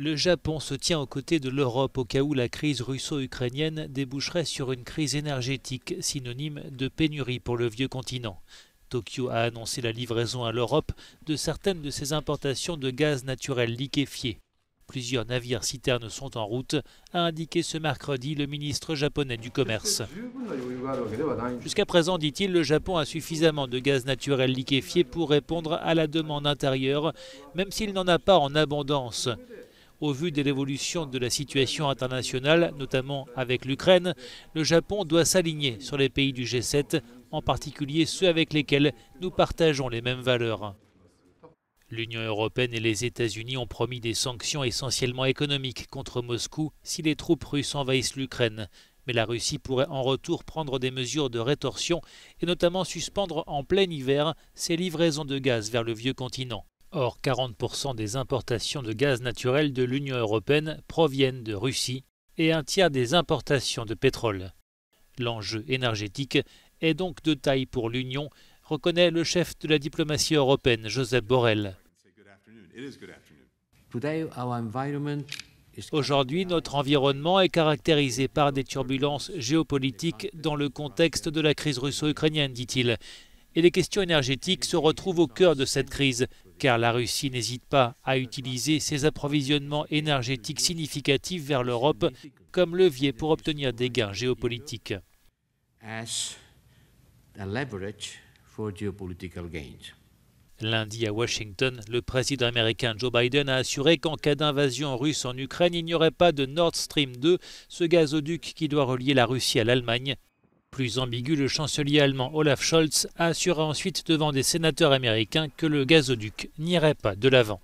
Le Japon se tient aux côtés de l'Europe au cas où la crise russo-ukrainienne déboucherait sur une crise énergétique, synonyme de pénurie pour le vieux continent. Tokyo a annoncé la livraison à l'Europe de certaines de ses importations de gaz naturel liquéfié. Plusieurs navires-citernes sont en route, a indiqué ce mercredi le ministre japonais du Commerce. Jusqu'à présent, dit-il, le Japon a suffisamment de gaz naturel liquéfié pour répondre à la demande intérieure, même s'il n'en a pas en abondance. Au vu de l'évolution de la situation internationale, notamment avec l'Ukraine, le Japon doit s'aligner sur les pays du G7, en particulier ceux avec lesquels nous partageons les mêmes valeurs. L'Union européenne et les États-Unis ont promis des sanctions essentiellement économiques contre Moscou si les troupes russes envahissent l'Ukraine. Mais la Russie pourrait en retour prendre des mesures de rétorsion et notamment suspendre en plein hiver ses livraisons de gaz vers le vieux continent. Or, 40% des importations de gaz naturel de l'Union européenne proviennent de Russie et un tiers des importations de pétrole. L'enjeu énergétique est donc de taille pour l'Union, reconnaît le chef de la diplomatie européenne, Josep Borrell. Aujourd'hui, notre environnement est caractérisé par des turbulences géopolitiques dans le contexte de la crise russo-ukrainienne, dit-il. Et les questions énergétiques se retrouvent au cœur de cette crise, car la Russie n'hésite pas à utiliser ses approvisionnements énergétiques significatifs vers l'Europe comme levier pour obtenir des gains géopolitiques. Lundi à Washington, le président américain Joe Biden a assuré qu'en cas d'invasion russe en Ukraine, il n'y aurait pas de Nord Stream 2, ce gazoduc qui doit relier la Russie à l'Allemagne. Plus ambigu, le chancelier allemand Olaf Scholz a assuré ensuite devant des sénateurs américains que le gazoduc n'irait pas de l'avant.